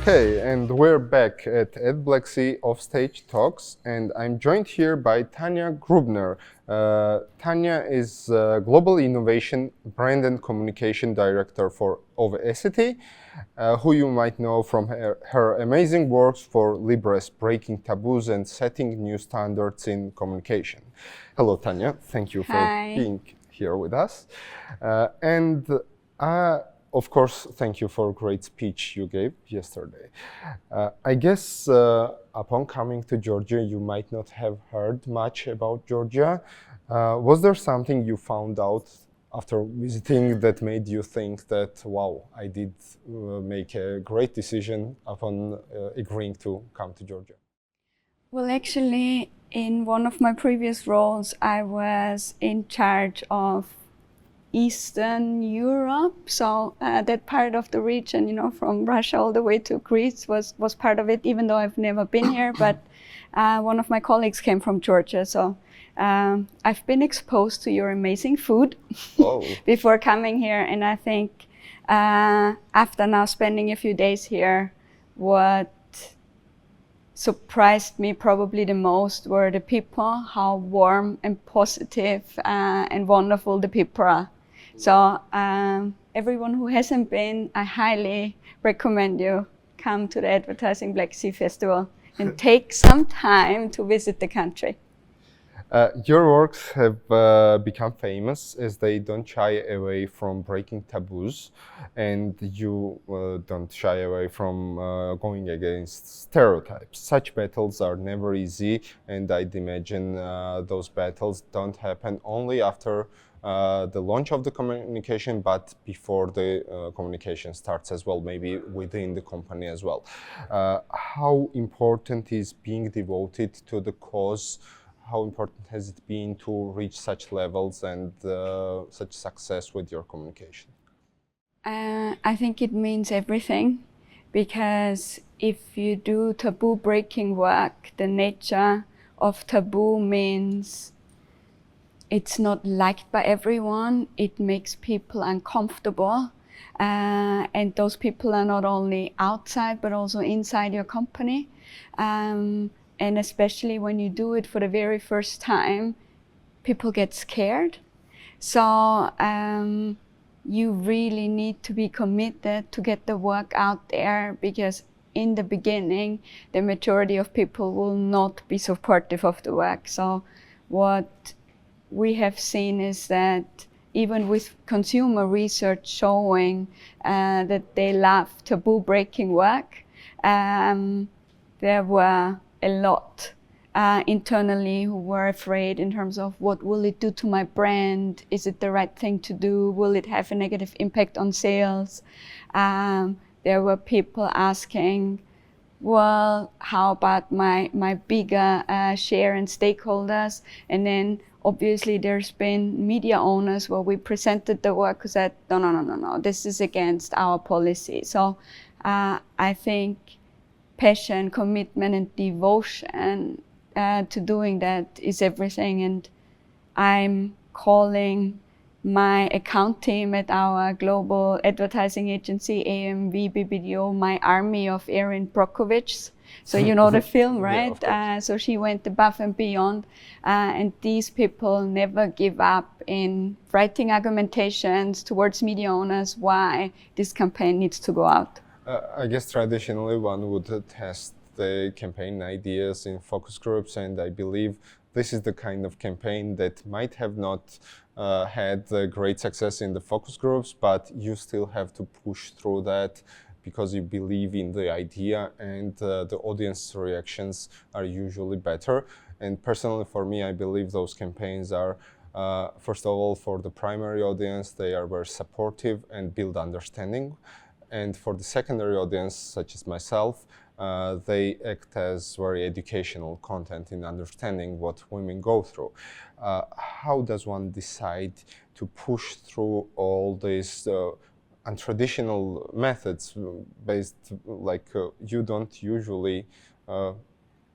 Okay, and we're back at Black Sea Offstage Talks, and I'm joined here by Tanja Grubner. Tanja is Global Innovation Brand and Communication Director of Essity, who you might know from her amazing works for Libres, breaking taboos and setting new standards in communication. Hello, Tanja. Thank you for being here with us. Of course, thank you for a great speech you gave yesterday. I guess upon coming to Georgia, you might not have heard much about Georgia. Was there something you found out after visiting that made you think that, wow, I did make a great decision upon agreeing to come to Georgia? Well, actually, in one of my previous roles, I was in charge of Eastern Europe, so that part of the region, you know, from Russia all the way to Greece was part of it, even though I've never been here. But one of my colleagues came from Georgia, so I've been exposed to your amazing food before coming here, and I think after now spending a few days here, what surprised me probably the most were the people, how warm and positive and wonderful the people are. So everyone who hasn't been, I highly recommend you come to the Advertising Black Sea Festival and take some time to visit the country. Your works have become famous as they don't shy away from breaking taboos, and you don't shy away from going against stereotypes. Such battles are never easy, and I'd imagine those battles don't happen only after the launch of the communication, but before the communication starts as well, maybe within the company as well. How important is being devoted to the cause? How important has it been to reach such levels and such success with your communication? I think it means everything, because if you do taboo breaking work, the nature of taboo means it's not liked by everyone. It makes people uncomfortable. And those people are not only outside, but also inside your company. And especially when you do it for the very first time, people get scared. So you really need to be committed to get the work out there, because in the beginning, the majority of people will not be supportive of the work. So what we have seen is that even with consumer research showing that they love taboo breaking work, there were a lot internally who were afraid in terms of what will it do to my brand? Is it the right thing to do? Will it have a negative impact on sales? There were people asking, well, how about my bigger share and stakeholders? And then obviously there's been media owners where we presented the work who said, no, this is against our policy. So I think passion, commitment, and devotion to doing that is everything. And I'm calling my account team at our global advertising agency, AMV BBDO, my army of Erin Brockovich. So you know the film, right? Yeah, so she went above and beyond. And these people never give up in writing argumentations towards media owners why this campaign needs to go out. I guess traditionally one would test the campaign ideas in focus groups, and I believe this is the kind of campaign that might have not had great success in the focus groups, but you still have to push through that because you believe in the idea, and the audience reactions are usually better. And personally for me, I believe those campaigns are first of all, for the primary audience, they are very supportive and build understanding. And for the secondary audience, such as myself, they act as very educational content in understanding what women go through. How does one decide to push through all these untraditional methods based, like you don't usually,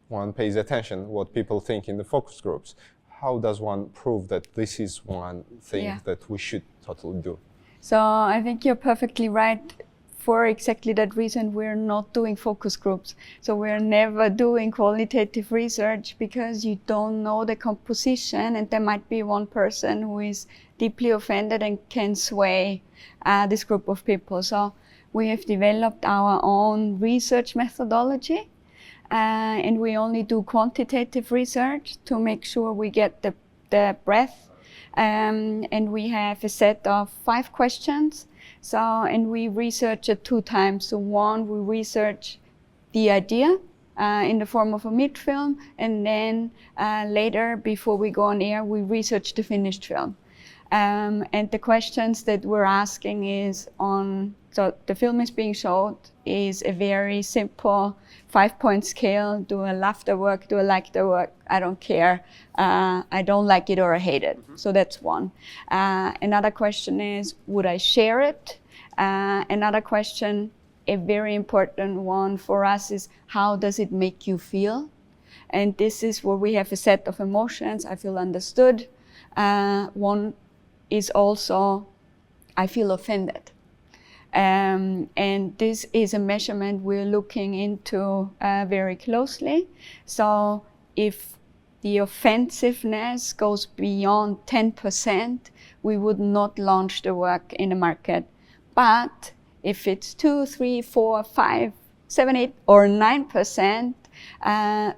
one pays attention what people think in the focus groups. How does one prove that this is one thing that we should totally do? So I think you're perfectly right. for exactly that reason, we're not doing focus groups. So we're never doing qualitative research because you don't know the composition, and there might be one person who is deeply offended and can sway this group of people. So we have developed our own research methodology, and we only do quantitative research to make sure we get the breadth. And we have a set of 5 questions. So, and we research it 2 times. So one, we research the idea in the form of a mid-film, and then later, before we go on air, we research the finished film. And the questions that we're asking is on, so the film is being showed is a very simple 5-point scale. Do I love the work? Do I like the work? I don't care. I don't like it or I hate it. So that's one. Another question is, would I share it? Another question, a very important one for us, is how does it make you feel? And this is where we have a set of emotions. I feel understood. One is also, I feel offended. And this is a measurement we're looking into very closely. So if the offensiveness goes beyond 10%, we would not launch the work in the market. But if it's 2, 3, 4, 5, 7, 8, or 9%,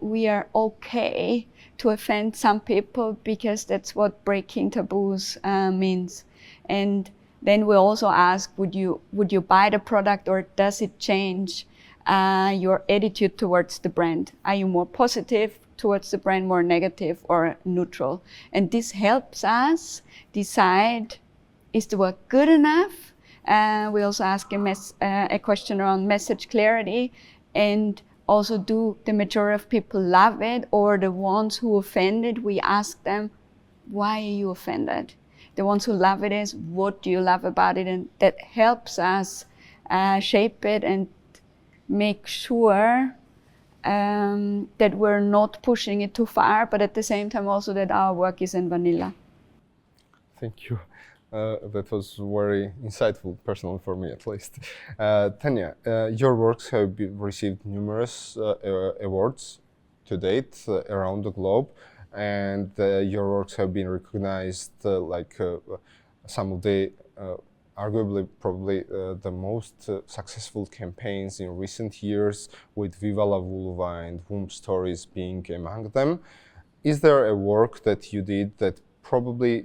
we are okay to offend some people, because that's what breaking taboos means. And then we also ask, would you buy the product, or does it change your attitude towards the brand? Are you more positive towards the brand, more negative, or neutral? And this helps us decide, is the work good enough? We also ask a question around message clarity, and also, do the majority of people love it, or the ones who offended, we ask them, why are you offended? The ones who love it is, what do you love about it? And that helps us shape it and make sure that we're not pushing it too far, but at the same time also that our work is in vanilla. Thank you. That was very insightful, personally for me at least. Tanja, your works have received numerous awards to date around the globe, and your works have been recognized like some of the arguably probably the most successful campaigns in recent years, with Viva la Vulva and Womb Stories being among them. Is there a work that you did that probably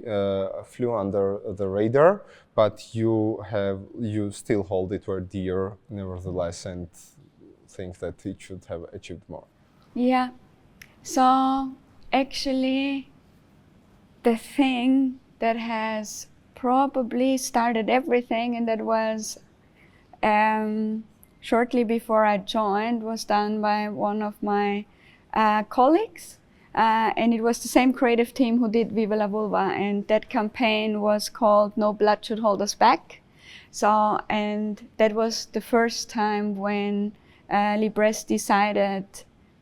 flew under the radar, but you still hold it very dear nevertheless, and think that it should have achieved more? Yeah. So actually, the thing that has probably started everything, and that was shortly before I joined, was done by one of my colleagues. And it was the same creative team who did Viva la Vulva, and that campaign was called No Blood Should Hold Us Back. So, and that was the first time when Libres decided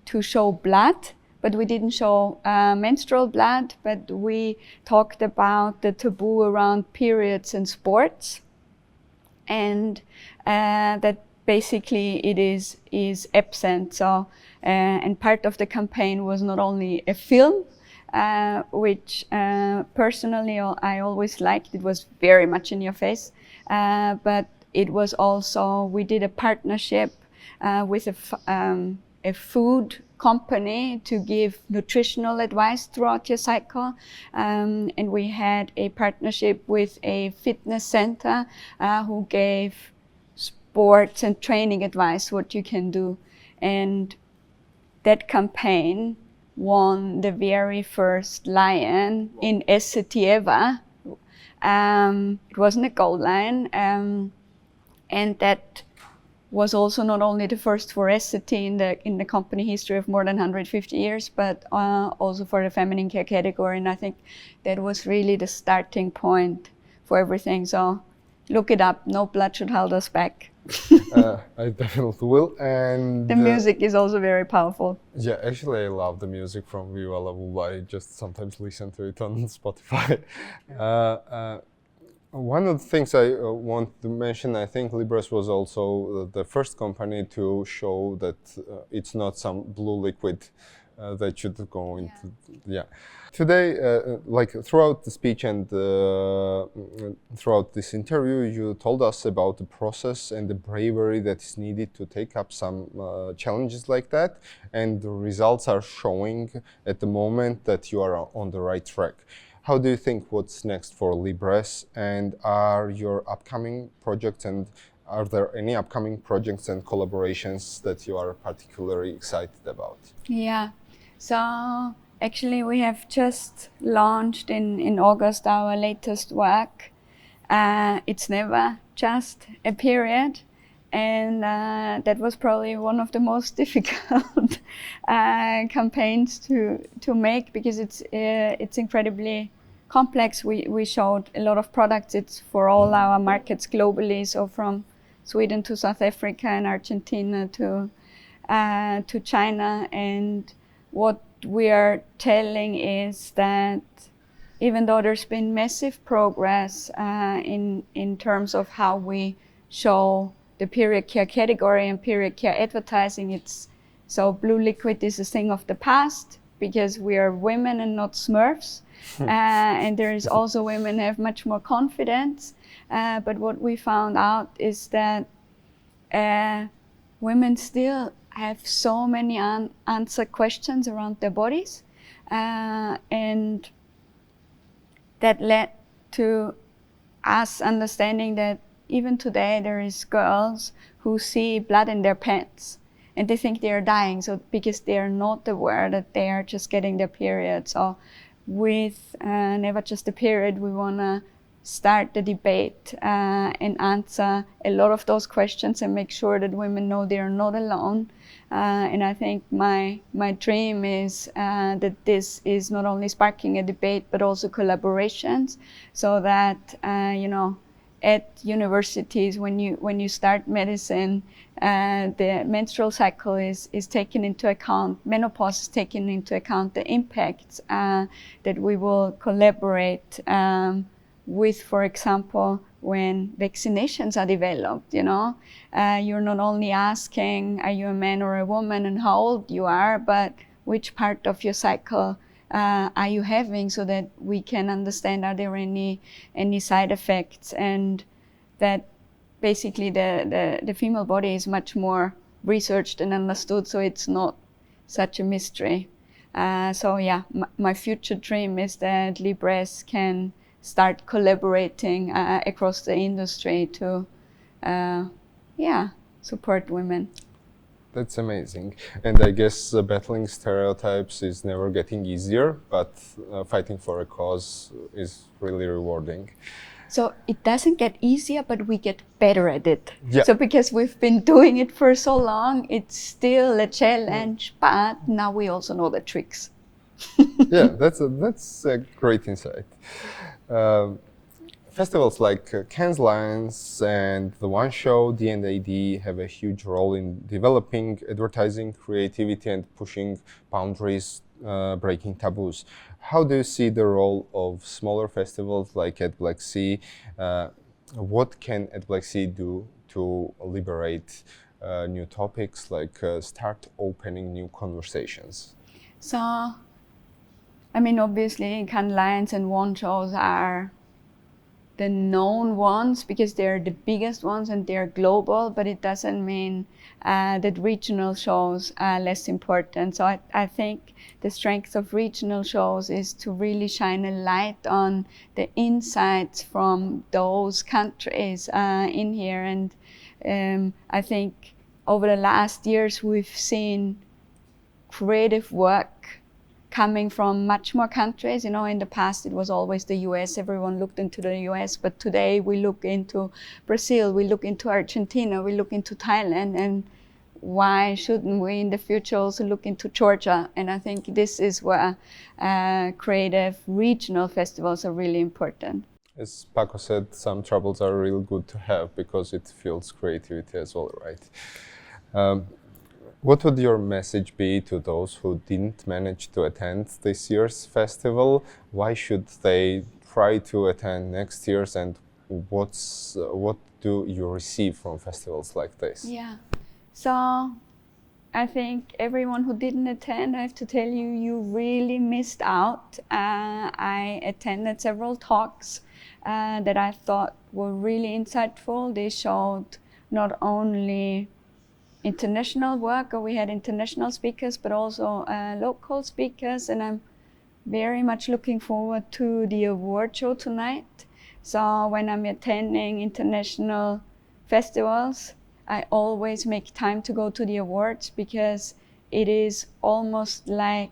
to show blood, but we didn't show menstrual blood, but we talked about the taboo around periods and sports, and that basically it is absent. So, and part of the campaign was not only a film, which personally I always liked. It was very much in your face, but it was also, we did a partnership with a food company to give nutritional advice throughout your cycle, and we had a partnership with a fitness center who gave sports and training advice, what you can do. And that campaign won the very first Lion in Essity ever. It wasn't a gold lion, and that was also not only the first for Essity in the company history of more than 150 years, but also for the feminine care category. And I think that was really the starting point for everything. So look it up. No Blood Should Hold Us Back. I definitely will. And the music is also very powerful. Yeah, actually I love the music from Viva la Vulva. I just sometimes listen to it on Spotify. One of the things I want to mention, I think Libres was also the first company to show that it's not some blue liquid that should go into. Yeah. Today, like throughout the speech and throughout this interview, you told us about the process and the bravery that is needed to take up some challenges like that, and the results are showing at the moment that you are on the right track. How do you think what's next for Libres, and are your upcoming projects, and are there any upcoming projects and collaborations that you are particularly excited about? Yeah, so actually we have just launched in August our latest work. It's never just a period, and that was probably one of the most difficult campaigns to make, because it's incredibly complex. We showed a lot of products. It's for all our markets globally, so from Sweden to South Africa and Argentina to China. And what we are telling is that even though there's been massive progress in terms of how we show the period care category and period care advertising, so blue liquid is a thing of the past because we are women and not Smurfs. And there is also women have much more confidence. But what we found out is that women still have so many unanswered questions around their bodies. And that led to us understanding that even today there is girls who see blood in their pants and they think they are dying, so because they are not aware that they are just getting their period. So with Never Just a Period, we want to start the debate and answer a lot of those questions and make sure that women know they are not alone. And I think my dream is that this is not only sparking a debate but also collaborations, so that at universities, when you start medicine, the menstrual cycle is taken into account, menopause is taken into account, the impacts that we will collaborate with, for example, when vaccinations are developed. You're not only asking, are you a man or a woman and how old you are, but which part of your cycle are you having, so that we can understand, are there any side effects, and that basically the female body is much more researched and understood, so it's not such a mystery. So yeah, my future dream is that Libres can start collaborating across the industry to support women. That's amazing. And I guess battling stereotypes is never getting easier, but fighting for a cause is really rewarding. So it doesn't get easier, but we get better at it. Yeah. So because we've been doing it for so long, it's still a challenge, but now we also know the tricks. Yeah, that's a great insight. Festivals like Cannes Lions and the One Show, D&AD, have a huge role in developing advertising creativity and pushing boundaries, breaking taboos. How do you see the role of smaller festivals like at Black Sea? What can at Black Sea do to liberate new topics, like start opening new conversations? So, I mean, obviously, Cannes Lions and One Shows are the known ones because they're the biggest ones and they're global, but it doesn't mean that regional shows are less important. So I think the strength of regional shows is to really shine a light on the insights from those countries in here. And I think over the last years we've seen creative work coming from much more countries. In the past it was always the US, everyone looked into the US, but today we look into Brazil, we look into Argentina, we look into Thailand, and why shouldn't we in the future also look into Georgia? And I think this is where creative regional festivals are really important. As Paco said, some troubles are real good to have because it fuels creativity as well, right? What would your message be to those who didn't manage to attend this year's festival? Why should they try to attend next year's, and what do you receive from festivals like this? Yeah. So I think everyone who didn't attend, I have to tell you, you really missed out. I attended several talks that I thought were really insightful. They showed not only international work, or we had international speakers, but also local speakers, and I'm very much looking forward to the award show tonight. So when I'm attending international festivals, I always make time to go to the awards, because it is almost like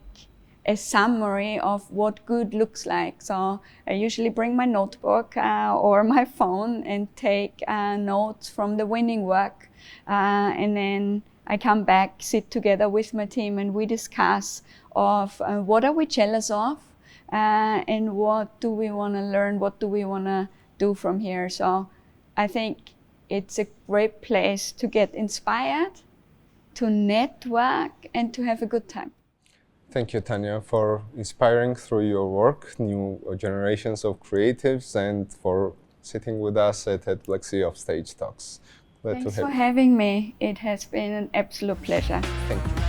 a summary of what good looks like. So I usually bring my notebook or my phone and take notes from the winning work, and then I come back, sit together with my team, and we discuss of what are we jealous of, and what do we want to learn, what do we want to do from here. So I think it's a great place to get inspired, to network, and to have a good time. Thank you, Tanja, for inspiring through your work new generations of creatives, and for sitting with us at Black Sea Offstage Talks. Thanks for having me. It has been an absolute pleasure. Thank you.